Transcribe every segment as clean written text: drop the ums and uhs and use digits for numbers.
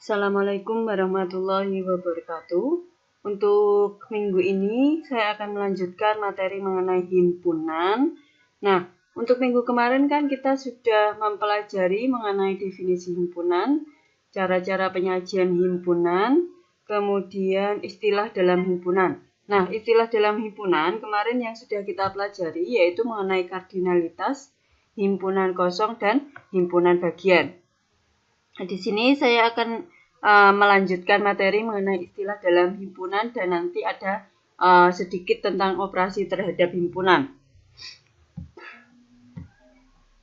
Assalamualaikum warahmatullahi wabarakatuh. Untuk minggu ini saya akan melanjutkan materi mengenai himpunan. Nah, untuk minggu kemarin kan kita sudah mempelajari mengenai definisi himpunan, cara-cara penyajian himpunan, kemudian istilah dalam himpunan. Nah, istilah dalam himpunan kemarin yang sudah kita pelajari yaitu mengenai kardinalitas, himpunan kosong, dan himpunan bagian. Nah, di sini saya akan melanjutkan materi mengenai istilah dalam himpunan dan nanti ada sedikit tentang operasi terhadap himpunan.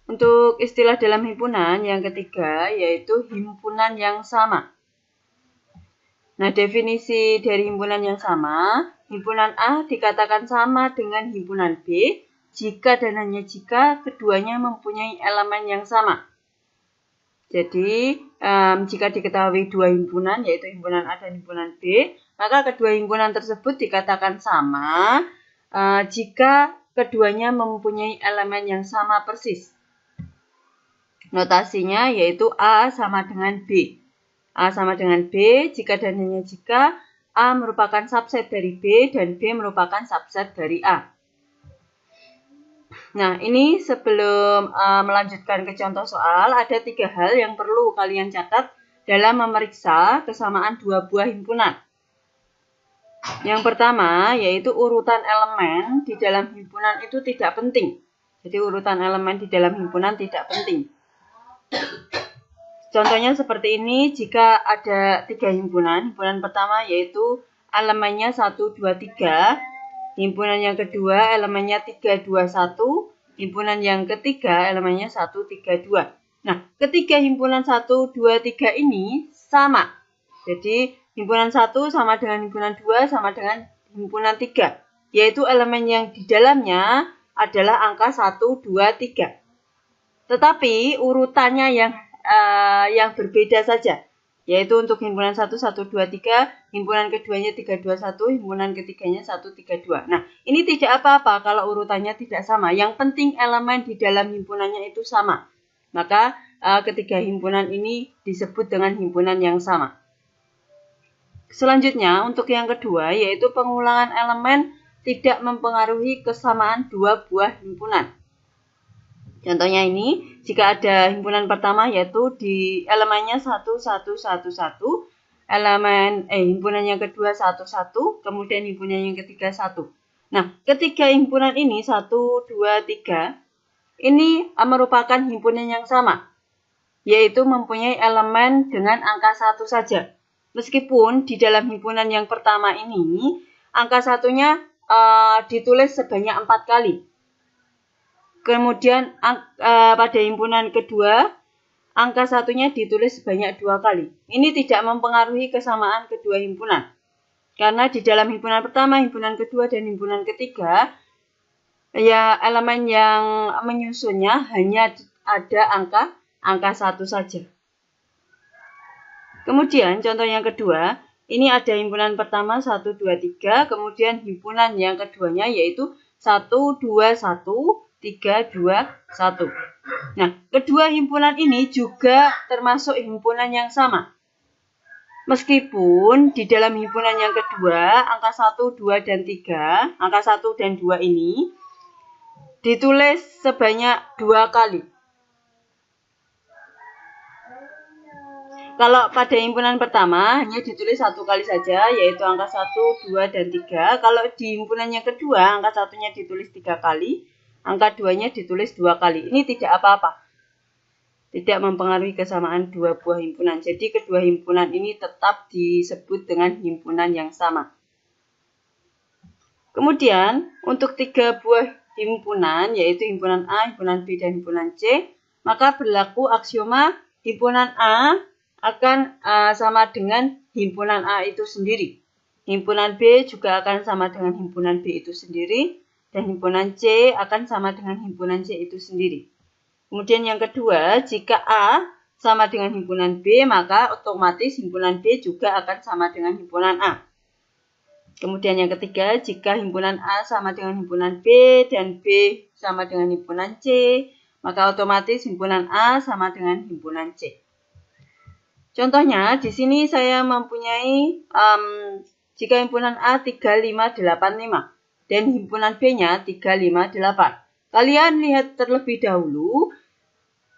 Untuk istilah dalam himpunan yang ketiga yaitu himpunan yang sama. Nah, definisi dari himpunan yang sama, himpunan A dikatakan sama dengan himpunan B jika dan hanya jika keduanya mempunyai elemen yang sama. Jadi, jika diketahui dua himpunan, yaitu himpunan A dan himpunan B, maka kedua himpunan tersebut dikatakan sama jika keduanya mempunyai elemen yang sama persis. Notasinya yaitu A sama dengan B. A sama dengan B jika dan hanya jika A merupakan subset dari B dan B merupakan subset dari A. Nah, ini sebelum melanjutkan ke contoh soal, ada 3 hal yang perlu kalian catat dalam memeriksa kesamaan dua buah himpunan. Yang pertama, yaitu urutan elemen di dalam himpunan itu tidak penting. Jadi, urutan elemen di dalam himpunan tidak penting. Contohnya seperti ini, jika ada 3 himpunan. Himpunan pertama yaitu elemennya 1, 2, 3. Himpunan yang kedua elemennya 3, 2, 1. Himpunan yang ketiga elemennya 1, 3, 2. Nah, ketiga himpunan 1, 2, 3 ini sama. Jadi, himpunan 1 sama dengan himpunan 2 sama dengan himpunan 3. Yaitu elemen yang di dalamnya adalah angka 1, 2, 3. Tetapi urutannya yang berbeda saja. Yaitu untuk himpunan 1, 1, 2, 3, himpunan keduanya 3, 2, 1, himpunan ketiganya 1, 3, 2. Nah, ini tidak apa-apa kalau urutannya tidak sama. Yang penting elemen di dalam himpunannya itu sama. Maka ketiga himpunan ini disebut dengan himpunan yang sama. Selanjutnya, untuk yang kedua, yaitu pengulangan elemen tidak mempengaruhi kesamaan dua buah himpunan. Contohnya ini, jika ada himpunan pertama yaitu di elemennya 1, 1, 1, 1, himpunan yang kedua 1, 1, kemudian himpunan yang ketiga 1. Nah, ketiga himpunan ini 1, 2, 3, ini merupakan himpunan yang sama, yaitu mempunyai elemen dengan angka 1 saja. Meskipun di dalam himpunan yang pertama ini, angka satunya ditulis sebanyak 4 kali. Kemudian pada himpunan kedua, angka satunya ditulis sebanyak 2 kali. Ini tidak mempengaruhi kesamaan kedua himpunan. Karena di dalam himpunan pertama, himpunan kedua, dan himpunan ketiga, ya elemen yang menyusunnya hanya ada angka 1 saja. Kemudian contoh yang kedua, ini ada himpunan pertama 1, 2, 3, kemudian himpunan yang keduanya yaitu 1, 2, 1, 3, 2, 1. Nah, kedua himpunan ini juga termasuk himpunan yang sama. Meskipun di dalam himpunan yang kedua, angka 1, 2, dan 3, angka 1 dan 2 ini ditulis sebanyak 2 kali. Kalau pada himpunan pertama hanya ditulis 1 kali saja, yaitu angka 1, 2, dan 3. Kalau di himpunan yang kedua, angka satunya ditulis 3 kali. Angka 2-nya ditulis 2 kali. Ini tidak apa-apa. Tidak mempengaruhi kesamaan dua buah himpunan. Jadi kedua himpunan ini tetap disebut dengan himpunan yang sama. Kemudian untuk 3 buah himpunan, yaitu himpunan A, himpunan B, dan himpunan C, maka berlaku aksioma himpunan A akan sama dengan himpunan A itu sendiri. Himpunan B juga akan sama dengan himpunan B itu sendiri. Dan himpunan C akan sama dengan himpunan C itu sendiri. Kemudian yang kedua, jika A sama dengan himpunan B, maka otomatis himpunan B juga akan sama dengan himpunan A. Kemudian yang ketiga, jika himpunan A sama dengan himpunan B dan B sama dengan himpunan C, maka otomatis himpunan A sama dengan himpunan C. Contohnya, di sini saya mempunyai jika himpunan A 3585 dan himpunan B-nya 358. Kalian lihat terlebih dahulu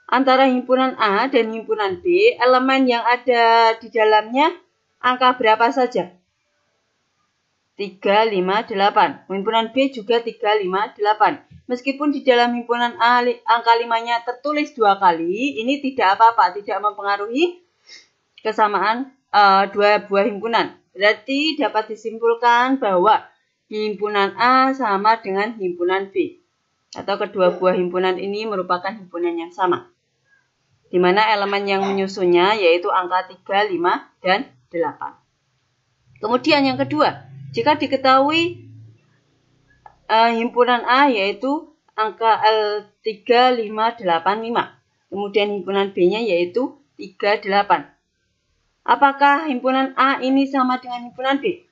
antara himpunan A dan himpunan B, elemen yang ada di dalamnya angka berapa saja? 358. Himpunan B juga 358. Meskipun di dalam himpunan A angka 5-nya tertulis 2 kali, ini tidak apa-apa, tidak mempengaruhi kesamaan dua buah himpunan. Berarti dapat disimpulkan bahwa himpunan A sama dengan himpunan B. Atau kedua buah himpunan ini merupakan himpunan yang sama. Di mana elemen yang menyusunnya yaitu angka 3, 5, dan 8. Kemudian yang kedua, jika diketahui himpunan A yaitu angka L3585. Kemudian himpunan B-nya yaitu 38. Apakah himpunan A ini sama dengan himpunan B?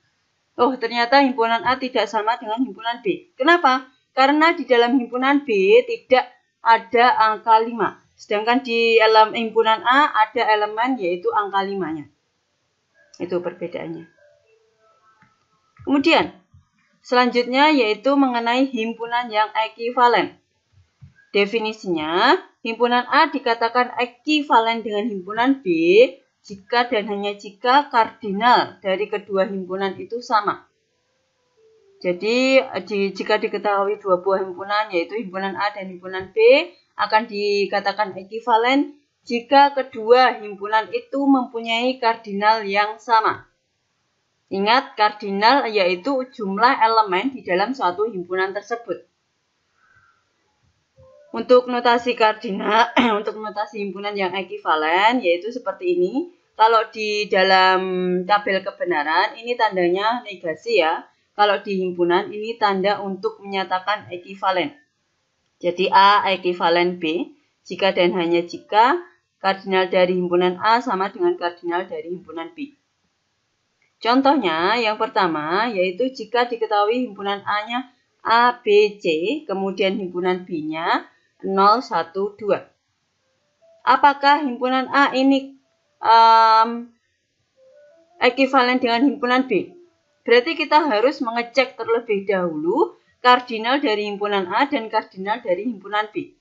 Oh, ternyata himpunan A tidak sama dengan himpunan B. Kenapa? Karena di dalam himpunan B tidak ada angka 5. Sedangkan di dalam himpunan A ada elemen yaitu angka 5-nya. Itu perbedaannya. Kemudian, selanjutnya yaitu mengenai himpunan yang ekivalen. Definisinya, himpunan A dikatakan ekivalen dengan himpunan B jika dan hanya jika kardinal dari kedua himpunan itu sama. Jadi, jika diketahui dua buah himpunan, yaitu himpunan A dan himpunan B, akan dikatakan ekivalen jika kedua himpunan itu mempunyai kardinal yang sama. Ingat, kardinal yaitu jumlah elemen di dalam suatu himpunan tersebut. Untuk notasi kardinal, untuk notasi himpunan yang ekivalen, yaitu seperti ini. Kalau di dalam tabel kebenaran, ini tandanya negasi ya. Kalau di himpunan, ini tanda untuk menyatakan ekivalen. Jadi A ekivalen B, jika dan hanya jika kardinal dari himpunan A sama dengan kardinal dari himpunan B. Contohnya, yang pertama, yaitu jika diketahui himpunan A-nya A, B, C, kemudian himpunan B-nya 0, 1, 2. Apakah himpunan A ini ekivalen dengan himpunan B? Berarti kita harus mengecek terlebih dahulu kardinal dari himpunan A dan kardinal dari himpunan B.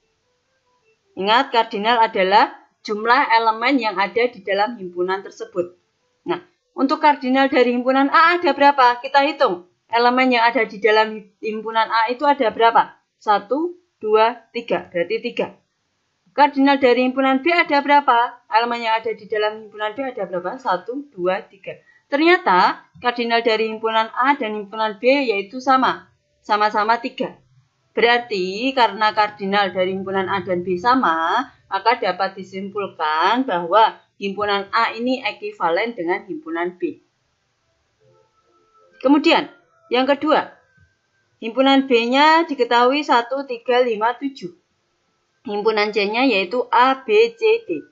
Ingat, kardinal adalah jumlah elemen yang ada di dalam himpunan tersebut. Nah, untuk kardinal dari himpunan A ada berapa? Kita hitung. Elemen yang ada di dalam himpunan A itu ada berapa? 1, 2, 3. Berarti 3. Kardinal dari himpunan B ada berapa? Elemen yang ada di dalam himpunan B ada berapa? 1, 2, 3. Ternyata kardinal dari himpunan A dan himpunan B yaitu sama. Sama-sama 3. Berarti karena kardinal dari himpunan A dan B sama, maka dapat disimpulkan bahwa himpunan A ini ekivalen dengan himpunan B. Kemudian, yang kedua, himpunan B-nya diketahui 1, 3, 5, 7. Himpunan C-nya yaitu A, B, C, D.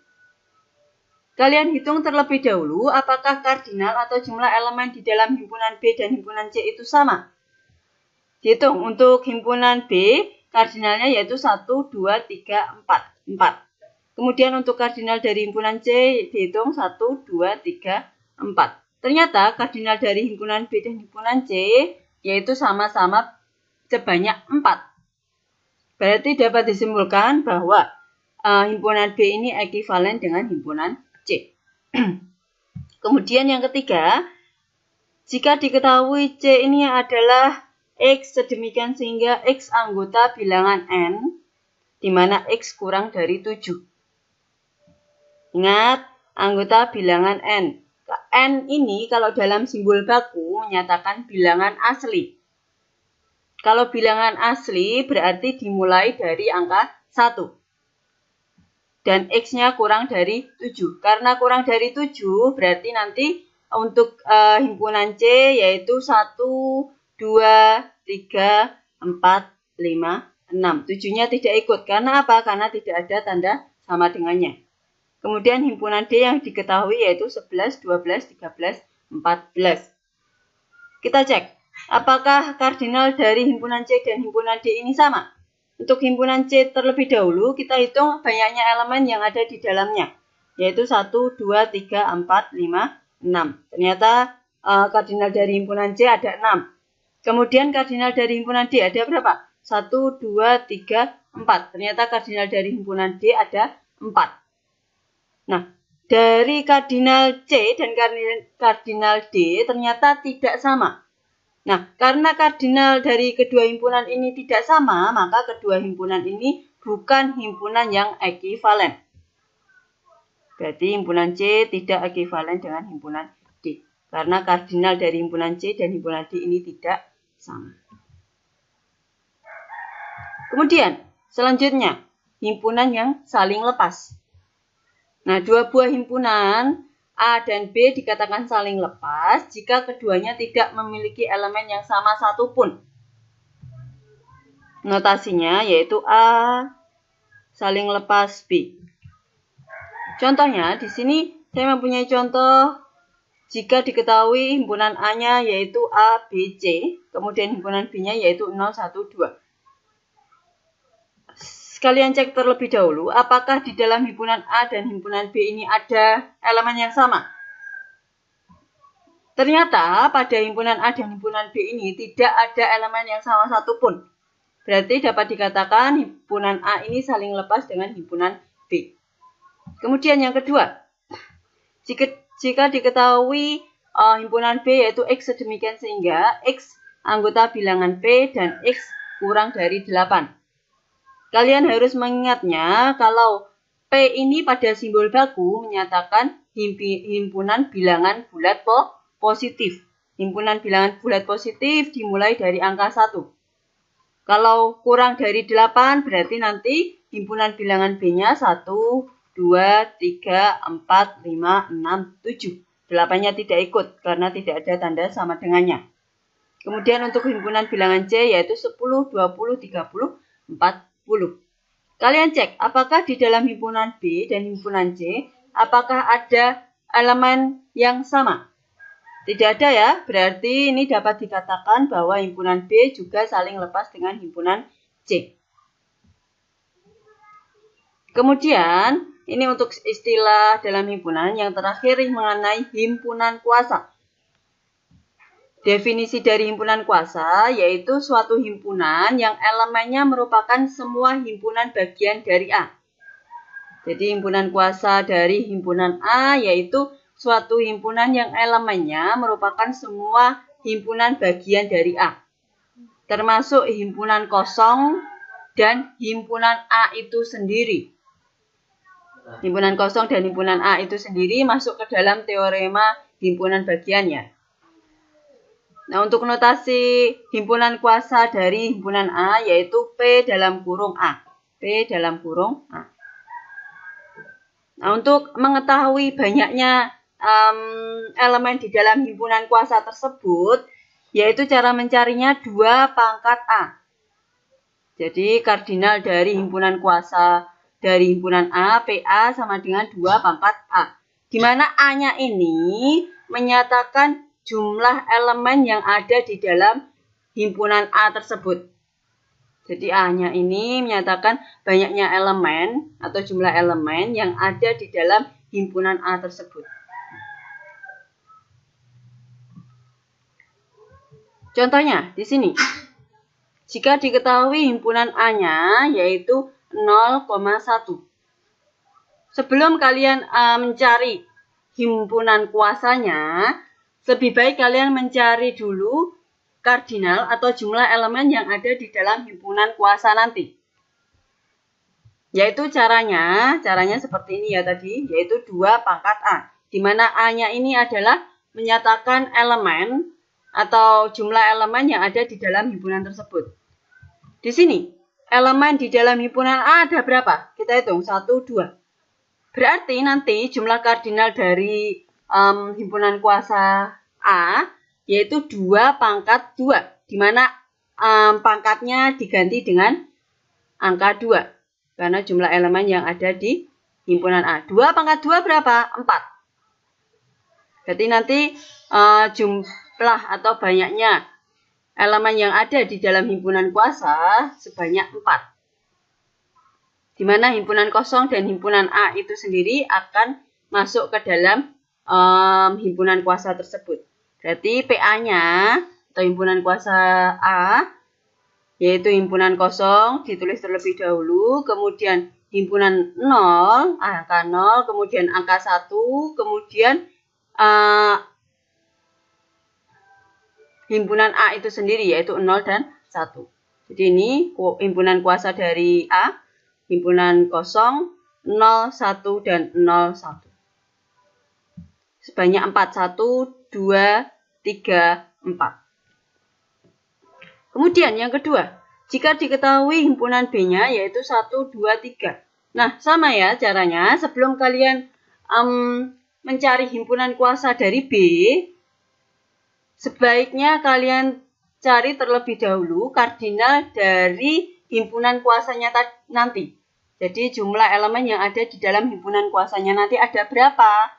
Kalian hitung terlebih dahulu apakah kardinal atau jumlah elemen di dalam himpunan B dan himpunan C itu sama. Hitung untuk himpunan B, kardinalnya yaitu 1, 2, 3, 4. Kemudian untuk kardinal dari himpunan C dihitung 1, 2, 3, 4. Ternyata kardinal dari himpunan B dan himpunan C yaitu sama-sama sebanyak 4. Berarti dapat disimpulkan bahwa himpunan B ini ekivalen dengan himpunan C. Kemudian yang ketiga, jika diketahui C ini adalah X sedemikian sehingga X anggota bilangan N, di mana X kurang dari 7. Ingat, anggota bilangan N. N ini kalau dalam simbol baku menyatakan bilangan asli. Kalau bilangan asli berarti dimulai dari angka 1. Dan X-nya kurang dari 7. Karena kurang dari 7 berarti nanti untuk himpunan C yaitu 1, 2, 3, 4, 5, 6. 7-nya tidak ikut. Karena apa? Karena tidak ada tanda sama dengannya. Kemudian himpunan D yang diketahui yaitu 11, 12, 13, 14. Kita cek. Apakah kardinal dari himpunan C dan himpunan D ini sama? Untuk himpunan C terlebih dahulu, kita hitung banyaknya elemen yang ada di dalamnya. yaitu 1, 2, 3, 4, 5, 6. Ternyata kardinal dari himpunan C ada 6. Kemudian kardinal dari himpunan D ada berapa? 1, 2, 3, 4. Ternyata kardinal dari himpunan D ada 4. Nah, dari kardinal C dan kardinal D ternyata tidak sama. Nah, karena kardinal dari kedua himpunan ini tidak sama, maka kedua himpunan ini bukan himpunan yang ekivalen. Berarti himpunan C tidak ekivalen dengan himpunan D. Karena kardinal dari himpunan C dan himpunan D ini tidak sama. Kemudian, selanjutnya, himpunan yang saling lepas. Nah, dua buah himpunan A dan B dikatakan saling lepas jika keduanya tidak memiliki elemen yang sama satupun. Notasinya yaitu A saling lepas B. Contohnya, di sini saya mempunyai contoh jika diketahui himpunan A-nya yaitu A, B, C, kemudian himpunan B-nya yaitu 0, 1, 2. Sekalian cek terlebih dahulu, apakah di dalam himpunan A dan himpunan B ini ada elemen yang sama? Ternyata pada himpunan A dan himpunan B ini tidak ada elemen yang sama satupun. Berarti dapat dikatakan himpunan A ini saling lepas dengan himpunan B. Kemudian yang kedua, jika diketahui himpunan B yaitu X sedemikian sehingga X anggota bilangan P dan X kurang dari 8. Kalian harus mengingatnya kalau P ini pada simbol baku menyatakan himpunan bilangan bulat positif. Himpunan bilangan bulat positif dimulai dari angka 1. Kalau kurang dari 8 berarti nanti himpunan bilangan B-nya 1, 2, 3, 4, 5, 6, 7. 8-nya tidak ikut karena tidak ada tanda sama dengannya. Kemudian untuk himpunan bilangan C yaitu 10, 20, 30, 40. Kalian cek apakah di dalam himpunan B dan himpunan C apakah ada elemen yang sama? Tidak ada ya, berarti ini dapat dikatakan bahwa himpunan B juga saling lepas dengan himpunan C. Kemudian ini untuk istilah dalam himpunan yang terakhir mengenai himpunan kuasa. Definisi dari himpunan kuasa yaitu suatu himpunan yang elemennya merupakan semua himpunan bagian dari A. Jadi himpunan kuasa dari himpunan A yaitu suatu himpunan yang elemennya merupakan semua himpunan bagian dari A. Termasuk himpunan kosong dan himpunan A itu sendiri. Himpunan kosong dan himpunan A itu sendiri masuk ke dalam teorema himpunan bagiannya. Nah, untuk notasi himpunan kuasa dari himpunan A yaitu P dalam kurung A. P dalam kurung A. Nah, untuk mengetahui banyaknya elemen di dalam himpunan kuasa tersebut, yaitu cara mencarinya 2 pangkat A. Jadi, kardinal dari himpunan kuasa dari himpunan A, PA sama dengan 2 pangkat A. Di mana A-nya ini menyatakan jumlah elemen yang ada di dalam himpunan A tersebut. Jadi A-nya ini menyatakan banyaknya elemen atau jumlah elemen yang ada di dalam himpunan A tersebut. Contohnya di sini. Jika diketahui himpunan A-nya yaitu 0,1. Sebelum kalian mencari himpunan kuasanya, lebih baik kalian mencari dulu kardinal atau jumlah elemen yang ada di dalam himpunan kuasa nanti. Yaitu caranya seperti ini ya tadi, yaitu 2 pangkat A. Di mana A-nya ini adalah menyatakan elemen atau jumlah elemen yang ada di dalam himpunan tersebut. Di sini, elemen di dalam himpunan A ada berapa? Kita hitung, 1, 2. Berarti nanti jumlah kardinal dari himpunan kuasa A yaitu 2 pangkat 2, di mana pangkatnya diganti dengan angka 2, karena jumlah elemen yang ada di himpunan A. 2 pangkat 2 berapa? 4. Berarti nanti jumlah atau banyaknya elemen yang ada di dalam himpunan kuasa sebanyak 4. Di mana himpunan kosong dan himpunan A itu sendiri akan masuk ke dalam himpunan kuasa tersebut. Berarti PA-nya atau himpunan kuasa A yaitu himpunan kosong ditulis terlebih dahulu, kemudian himpunan 0, angka 0, kemudian angka 1, kemudian himpunan A itu sendiri yaitu 0 dan 1. Jadi ini himpunan kuasa dari A, himpunan kosong 0, 1, dan 0, 1. Sebanyak 4, 1, 2, 3, 4. Kemudian yang kedua, jika diketahui himpunan B-nya yaitu 1, 2, 3. Nah, sama ya caranya. Sebelum kalian mencari himpunan kuasa dari B, sebaiknya kalian cari terlebih dahulu kardinal dari himpunan kuasanya nanti. Jadi jumlah elemen yang ada di dalam himpunan kuasanya nanti ada berapa?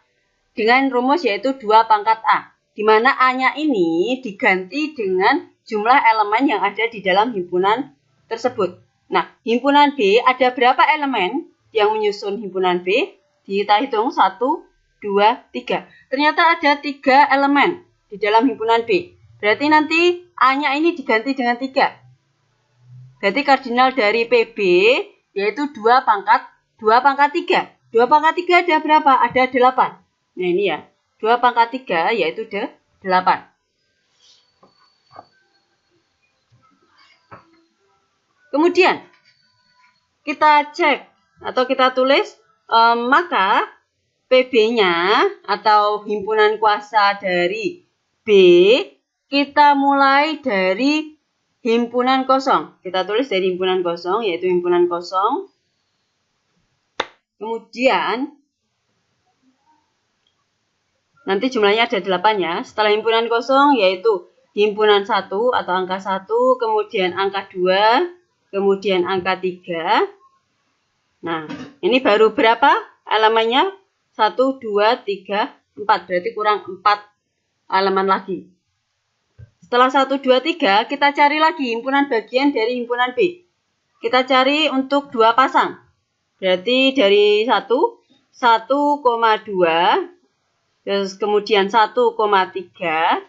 Dengan rumus yaitu 2 pangkat A. Di mana A-nya ini diganti dengan jumlah elemen yang ada di dalam himpunan tersebut. Nah, himpunan B ada berapa elemen yang menyusun himpunan B? Kita hitung 1, 2, 3. Ternyata ada 3 elemen di dalam himpunan B. Berarti nanti A-nya ini diganti dengan 3. Berarti kardinal dari PB yaitu 2 pangkat 3. 2 pangkat 3 ada berapa? Ada 8. Nah ini ya, 2 pangkat 3 yaitu 8. Kemudian kita cek atau kita tulis maka PB-nya atau himpunan kuasa dari B kita mulai dari himpunan kosong. Kita tulis dari himpunan kosong yaitu himpunan kosong. Kemudian nanti jumlahnya ada 8 ya. Setelah himpunan kosong yaitu himpunan 1 atau angka 1, kemudian angka 2, kemudian angka 3. Nah, ini baru berapa elemennya? 1, 2, 3, 4. Berarti kurang 4 elemen lagi. Setelah 1, 2, 3, kita cari lagi himpunan bagian dari himpunan B. Kita cari untuk 2 pasang. Berarti dari 1, 1,2, terus kemudian 1,3.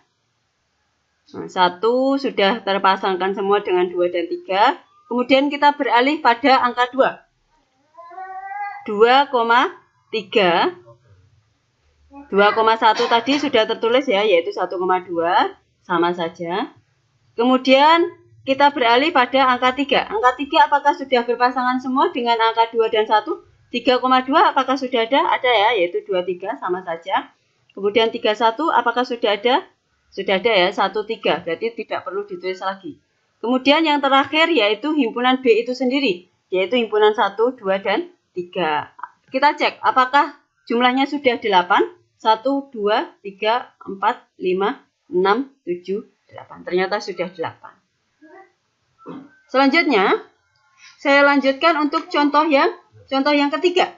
Nah, 1 sudah terpasangkan semua dengan 2 dan 3. Kemudian kita beralih pada angka 2. 2,3. 2,1 tadi sudah tertulis ya, yaitu 1,2. Sama saja. Kemudian kita beralih pada angka 3. Angka 3 apakah sudah berpasangan semua dengan angka 2 dan 1? 3,2 apakah sudah ada? Ada ya, yaitu 23 sama saja. Kemudian 31 apakah sudah ada? Sudah ada ya, 13. Berarti tidak perlu ditulis lagi. Kemudian yang terakhir yaitu himpunan B itu sendiri, yaitu himpunan 1, 2, dan 3. Kita cek apakah jumlahnya sudah 8? 1, 2, 3, 4, 5, 6, 7, 8. Ternyata sudah 8. Selanjutnya, saya lanjutkan untuk contoh yang ketiga.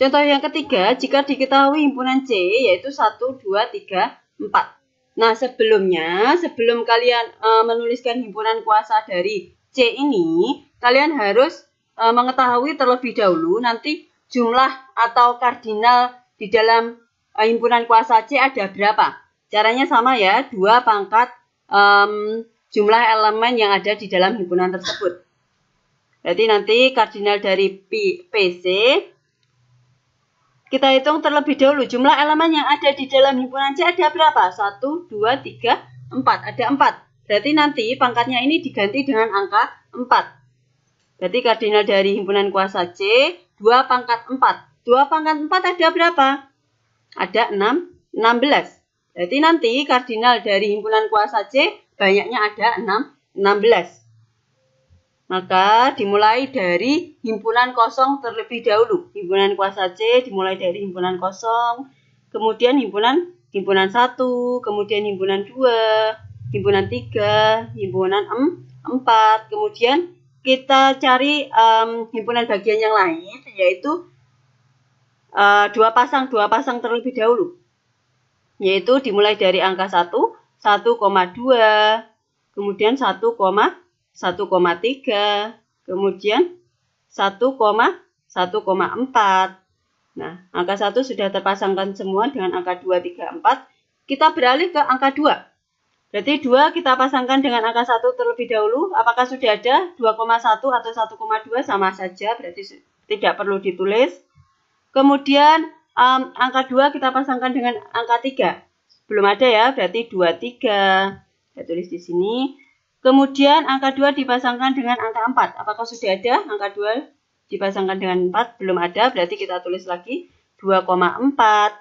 Contoh yang ketiga, jika diketahui himpunan C yaitu 1, 2, 3, 4. Nah, sebelum kalian menuliskan himpunan kuasa dari C ini, kalian harus mengetahui terlebih dahulu nanti jumlah atau kardinal di dalam himpunan kuasa C ada berapa. Caranya sama ya, 2 pangkat jumlah elemen yang ada di dalam himpunan tersebut. Berarti nanti kardinal dari PC kita hitung terlebih dahulu. Jumlah elemen yang ada di dalam himpunan C ada berapa? 1, 2, 3, 4. Ada 4. Berarti nanti pangkatnya ini diganti dengan angka 4. Berarti kardinal dari himpunan kuasa C 2 pangkat 4. 2 pangkat 4 ada berapa? Ada 16. Berarti nanti kardinal dari himpunan kuasa C banyaknya ada 16. Maka dimulai dari himpunan kosong terlebih dahulu. Himpunan kuasa C dimulai dari himpunan kosong, kemudian himpunan 1, kemudian himpunan 2, himpunan 3, himpunan 4. Kemudian kita cari himpunan bagian yang lain, yaitu 2 pasang terlebih dahulu. Yaitu dimulai dari angka 1, 1,2, kemudian 1,3. 1,3, kemudian 1,4. Nah, angka 1 sudah terpasangkan semua dengan angka 2, 3, 4. Kita beralih ke angka 2. Berarti 2 kita pasangkan dengan angka 1 terlebih dahulu. Apakah sudah ada 2,1 atau 1,2? Sama saja, berarti tidak perlu ditulis. Kemudian angka 2 kita pasangkan dengan angka 3. Belum ada ya, berarti 2, 3. Saya tulis di sini. Kemudian angka 2 dipasangkan dengan angka 4. Apakah sudah ada angka 2 dipasangkan dengan 4? Belum ada, berarti kita tulis lagi 2,4.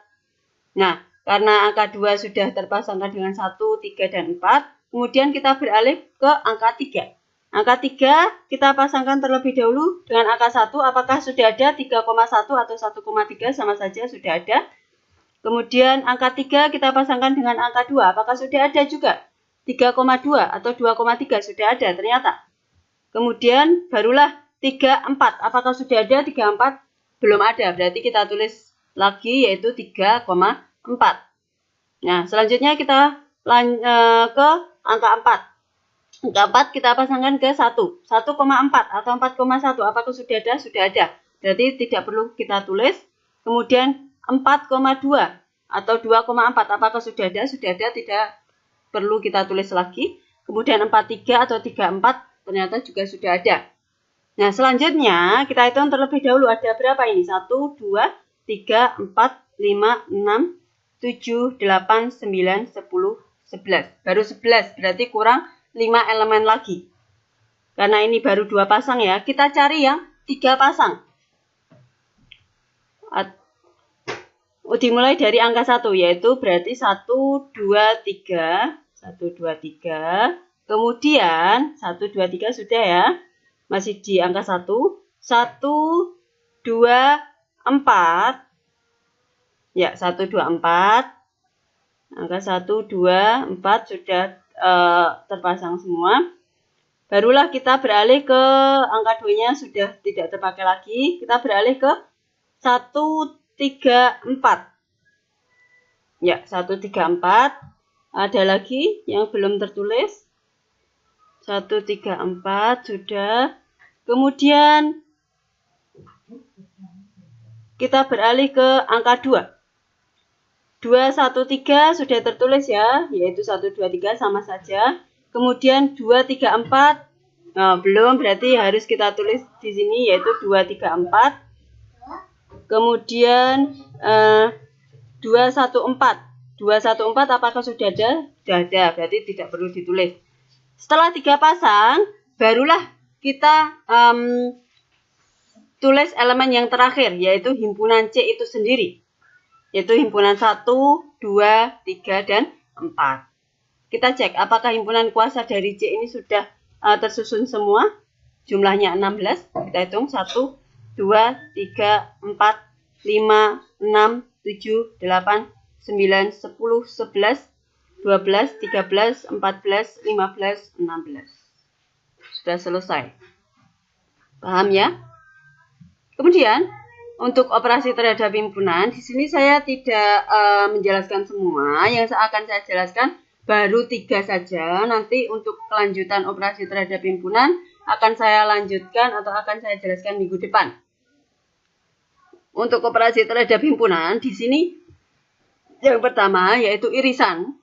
Nah, karena angka 2 sudah terpasangkan dengan 1, 3, dan 4, kemudian kita beralih ke angka 3. Angka 3 kita pasangkan terlebih dahulu dengan angka 1. Apakah sudah ada 3,1 atau 1,3? Sama saja sudah ada. Kemudian angka 3 kita pasangkan dengan angka 2. Apakah sudah ada juga? 3,2 atau 2,3 sudah ada ternyata. Kemudian barulah 3,4. Apakah sudah ada 3,4? Belum ada. Berarti kita tulis lagi yaitu 3,4. Nah, selanjutnya kita ke angka 4. Angka 4 kita pasangkan ke 1. 1,4 atau 4,1. Apakah sudah ada? Sudah ada. Berarti tidak perlu kita tulis. Kemudian 4,2 atau 2,4. Apakah sudah ada? Sudah ada. Tidak perlu kita tulis lagi. Kemudian 4,3 atau 3,4 ternyata juga sudah ada. Nah, selanjutnya kita hitung terlebih dahulu ada berapa ini? 1, 2, 3, 4, 5, 6, 7, 8, 9, 10, 11. Baru 11, berarti kurang 5 elemen lagi. Karena ini baru 2 pasang ya, kita cari yang 3 pasang. Dimulai dari angka 1, yaitu berarti 1, 2, 3. 1, 2, 3. Kemudian 1, 2, 3 sudah ya. Masih di angka 1. 1, 2, 4. Ya, 1, 2, 4. Angka 1, 2, 4 sudah terpasang semua. Barulah kita beralih ke angka 2-nya sudah tidak terpakai lagi. Kita beralih ke 1, 3, 4. Ya, 1, 3, 4. Ada lagi yang belum tertulis. 1, 3, 4 sudah. Kemudian kita beralih ke angka 2. 2, 1, 3 sudah tertulis ya, yaitu 1, 2, 3 sama saja. Kemudian 2, 3, 4. Nah, belum, berarti harus kita tulis di sini yaitu 2, 3, 4. Kemudian 2, 1, 4. 2, 1, 4 apakah sudah ada? Sudah ada, berarti tidak perlu ditulis. Setelah 3 pasang, barulah kita tulis elemen yang terakhir, yaitu himpunan C itu sendiri. Yaitu himpunan 1, 2, 3, dan 4. Kita cek apakah himpunan kuasa dari C ini sudah tersusun semua. Jumlahnya 16. Kita hitung 1, 2, 3, 4, 5, 6, 7, 8, 9, 10, 11, 12, 13, 14, 15, 16. Sudah selesai. Paham ya? Kemudian, untuk operasi terhadap himpunan, di sini saya tidak menjelaskan semua. Yang akan saya jelaskan baru 3 saja. Nanti untuk kelanjutan operasi terhadap himpunan akan saya lanjutkan atau akan saya jelaskan minggu depan. Untuk operasi terhadap himpunan, di sini yang pertama yaitu irisan.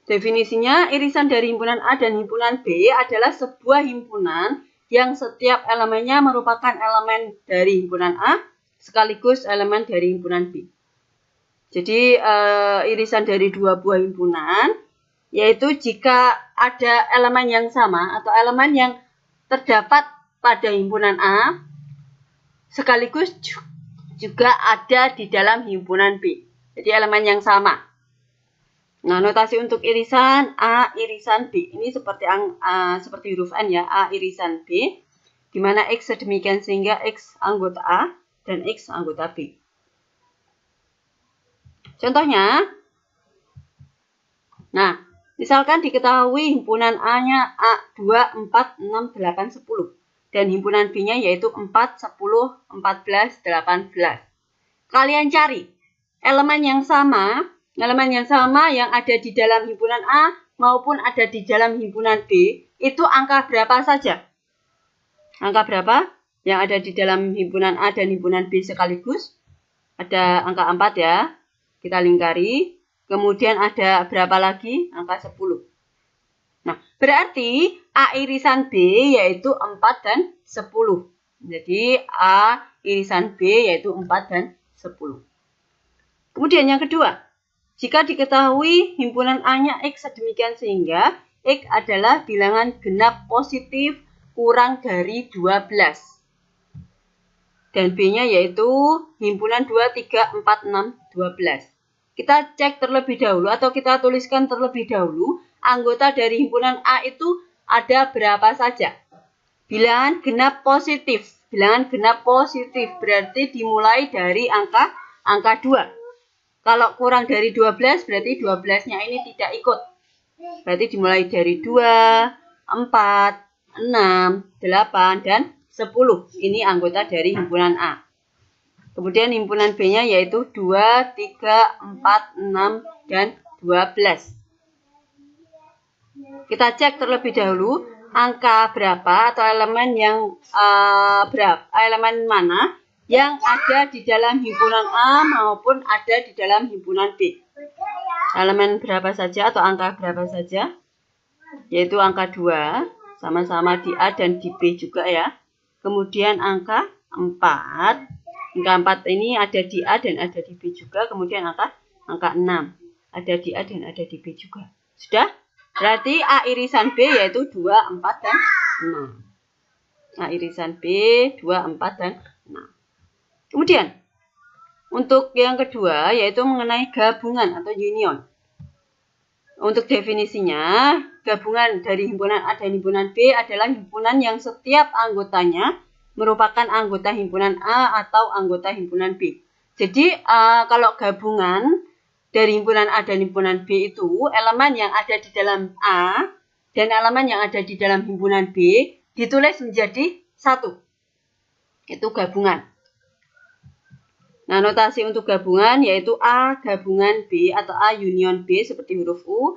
Definisinya, irisan dari himpunan A dan himpunan B adalah sebuah himpunan yang setiap elemennya merupakan elemen dari himpunan A sekaligus elemen dari himpunan B. Jadi irisan dari dua buah himpunan yaitu jika ada elemen yang sama atau elemen yang terdapat pada himpunan A sekaligus juga ada di dalam himpunan B. Jadi elemen yang sama. Nah, notasi untuk irisan A irisan B ini seperti huruf N ya, A irisan B, di mana X sedemikian sehingga X anggota A dan X anggota B. Contohnya, nah, misalkan diketahui himpunan A-nya A2, 4, 6, 8, 10. Dan himpunan B-nya yaitu 4, 10, 14, 18. Kalian cari elemen yang sama yang ada di dalam himpunan A maupun ada di dalam himpunan B, itu angka berapa saja? Angka berapa yang ada di dalam himpunan A dan himpunan B sekaligus? Ada angka 4 ya, kita lingkari. Kemudian ada berapa lagi? Angka 10. Nah, berarti A irisan B yaitu 4 dan 10. Jadi A irisan B yaitu 4 dan 10. Kemudian yang kedua, jika diketahui himpunan A-nya X sedemikian sehingga X adalah bilangan genap positif kurang dari 12. Dan B-nya yaitu himpunan 2, 3, 4, 6, 12. Kita cek terlebih dahulu atau kita tuliskan terlebih dahulu anggota dari himpunan A itu ada berapa saja. Bilangan genap positif. Bilangan genap positif berarti dimulai dari angka 2. Kalau kurang dari 12 berarti 12-nya ini tidak ikut. Berarti dimulai dari 2, 4, 6, 8, dan 10. Ini anggota dari himpunan A. Kemudian himpunan B-nya yaitu 2, 3, 4, 6, dan 12. Kita cek terlebih dahulu angka berapa atau elemen yang elemen mana yang ada di dalam himpunan A maupun ada di dalam himpunan B. Elemen berapa saja atau angka berapa saja? Yaitu angka 2. Sama-sama di A dan di B juga ya. Kemudian angka 4. Angka 4 ini ada di A dan ada di B juga. Kemudian angka 6. Ada di A dan ada di B juga. Sudah? Berarti A irisan B yaitu 2, 4, dan 6. A irisan B 2, 4, dan 6. Kemudian, untuk yang kedua yaitu mengenai gabungan atau union. Untuk definisinya, gabungan dari himpunan A dan himpunan B adalah himpunan yang setiap anggotanya merupakan anggota himpunan A atau anggota himpunan B. Jadi, kalau gabungan dari himpunan A dan himpunan B itu, elemen yang ada di dalam A dan elemen yang ada di dalam himpunan B ditulis menjadi satu. Itu gabungan. Nah, notasi untuk gabungan yaitu A gabungan B atau A union B seperti huruf U,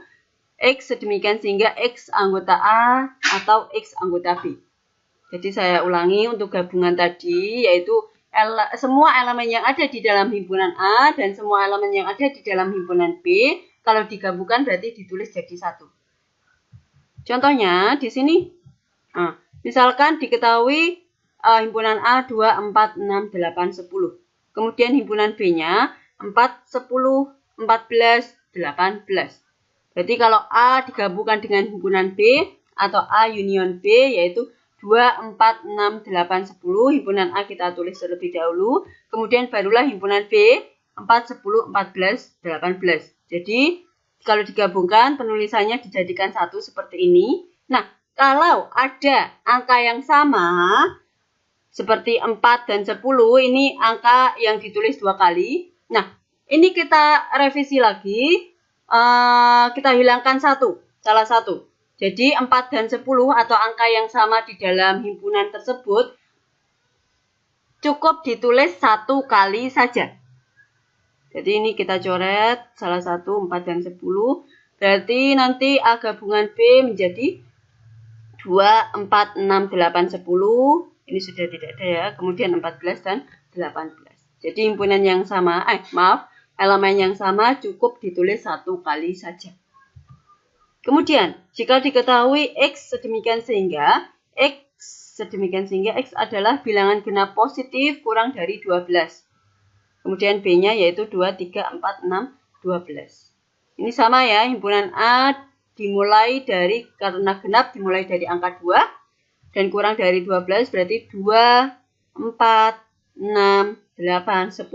X sedemikian sehingga X anggota A atau X anggota B. Jadi saya ulangi untuk gabungan tadi yaitu semua elemen yang ada di dalam himpunan A dan semua elemen yang ada di dalam himpunan B kalau digabungkan berarti ditulis jadi satu. Contohnya di sini, misalkan diketahui himpunan A 2, 4, 6, 8, 10. Kemudian himpunan B-nya 4, 10, 14, 18. Berarti kalau A digabungkan dengan himpunan B atau A union B yaitu 2, 4, 6, 8, 10. Himpunan A kita tulis terlebih dahulu. Kemudian barulah himpunan B 4, 10, 14, 18. Jadi kalau digabungkan penulisannya dijadikan satu seperti ini. Nah, kalau ada angka yang sama seperti 4 dan 10, ini angka yang ditulis dua kali. Nah, ini kita revisi lagi. Kita hilangkan salah satu. Jadi 4 dan 10 atau angka yang sama di dalam himpunan tersebut cukup ditulis satu kali saja. Jadi ini kita coret salah satu 4 dan 10. Berarti nanti A gabungan B menjadi 2, 4, 6, 8, 10. Ini sudah tidak ada ya. Kemudian 14 dan 18. Jadi himpunan yang sama, elemen yang sama cukup ditulis satu kali saja. Kemudian, jika diketahui X sedemikian sehingga X adalah bilangan genap positif kurang dari 12. Kemudian B-nya yaitu 2, 3, 4, 6, 12. Ini sama ya, himpunan A karena genap dimulai dari angka 2. Dan kurang dari 12 berarti 2, 4, 6, 8, 10.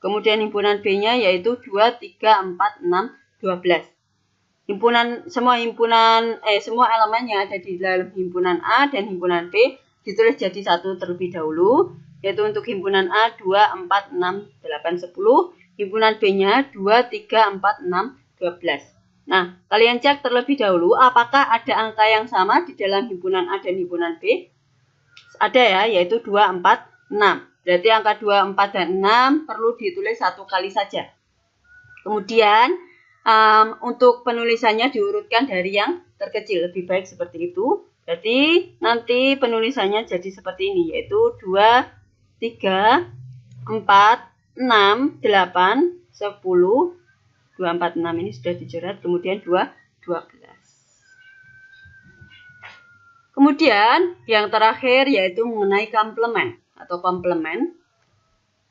Kemudian himpunan B-nya yaitu 2, 3, 4, 6, 12. Semua elemen yang ada di dalam himpunan A dan himpunan B ditulis jadi satu terlebih dahulu. Yaitu untuk himpunan A 2, 4, 6, 8, 10. Himpunan B-nya 2, 3, 4, 6, 12. Nah, kalian cek terlebih dahulu apakah ada angka yang sama di dalam himpunan A dan himpunan B. Ada ya, yaitu 2, 4, 6. Berarti angka 2, 4, dan 6 perlu ditulis satu kali saja. Kemudian, untuk penulisannya diurutkan dari yang terkecil. Lebih baik seperti itu. Berarti nanti penulisannya jadi seperti ini, yaitu 2, 3, 4, 6, 8, 10, 2, 4, 6 ini sudah dicoret, kemudian 2, 12. Kemudian yang terakhir yaitu mengenai komplement atau komplement.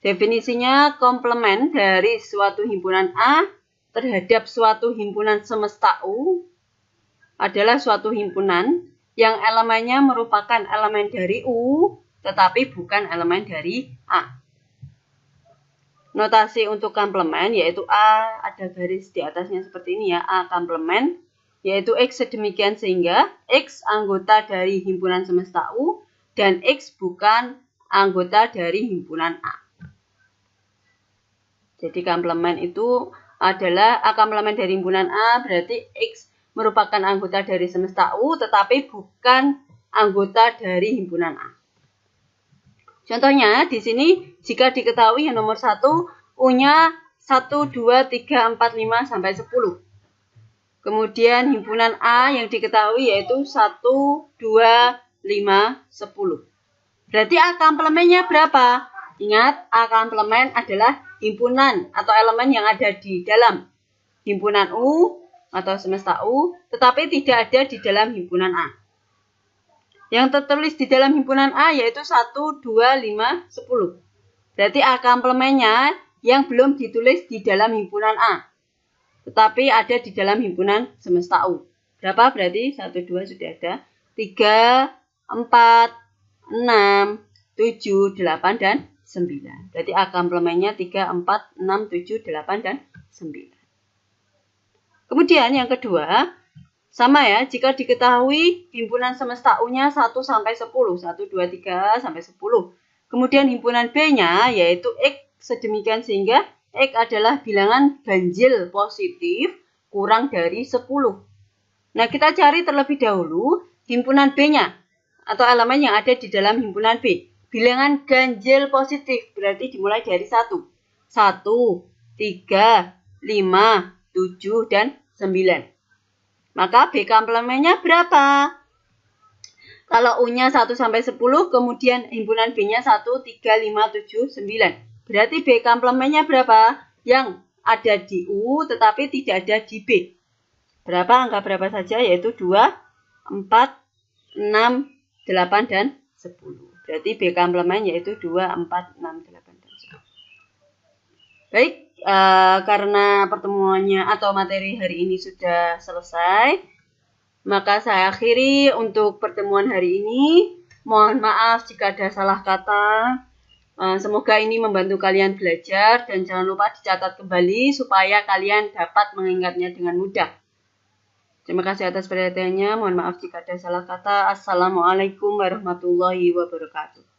Definisinya komplement dari suatu himpunan A terhadap suatu himpunan semesta U adalah suatu himpunan yang elemennya merupakan elemen dari U tetapi bukan elemen dari A. Notasi untuk komplement yaitu A, ada garis di atasnya seperti ini ya, A komplement, yaitu X sedemikian sehingga X anggota dari himpunan semesta U dan X bukan anggota dari himpunan A. Jadi komplement itu adalah A komplement dari himpunan A, berarti X merupakan anggota dari semesta U tetapi bukan anggota dari himpunan A. Contohnya di sini jika diketahui yang nomor 1 U-nya 1, 2, 3, 4, 5 sampai 10. Kemudian himpunan A yang diketahui yaitu 1, 2, 5, 10. Berarti A komplementnya berapa? Ingat, A komplement adalah himpunan atau elemen yang ada di dalam himpunan U atau semesta U, tetapi tidak ada di dalam himpunan A. Yang tertulis di dalam himpunan A yaitu 1, 2, 5, 10. Berarti A komplementnya yang belum ditulis di dalam himpunan A, tetapi ada di dalam himpunan semesta U. Berapa berarti? 1, 2 sudah ada. 3, 4, 6, 7, 8, dan 9. Berarti A komplementnya 3, 4, 6, 7, 8, dan 9. Kemudian yang kedua, sama ya, jika diketahui himpunan semesta U-nya 1 sampai 10. 1, 2, 3 sampai 10. Kemudian himpunan B-nya yaitu X sedemikian sehingga X adalah bilangan ganjil positif kurang dari 10. Nah, kita cari terlebih dahulu himpunan B-nya atau elemen yang ada di dalam himpunan B. Bilangan ganjil positif berarti dimulai dari 1. 1, 3, 5, 7, dan 9. Maka B komplementnya berapa? Kalau U-nya 1 sampai 10, kemudian himpunan B-nya 1, 3, 5, 7, 9. Berarti B komplementnya berapa? Yang ada di U tetapi tidak ada di B. Berapa? Angka berapa saja? Yaitu 2, 4, 6, 8, dan 10. Berarti B komplement yaitu 2, 4, 6, 8, dan 10. Baik, karena pertemuannya atau materi hari ini sudah selesai, maka saya akhiri untuk pertemuan hari ini. Mohon maaf jika ada salah kata. Semoga ini membantu kalian belajar dan jangan lupa dicatat kembali supaya kalian dapat mengingatnya dengan mudah. Terima kasih atas perhatiannya. Mohon maaf jika ada salah kata. Assalamualaikum warahmatullahi wabarakatuh.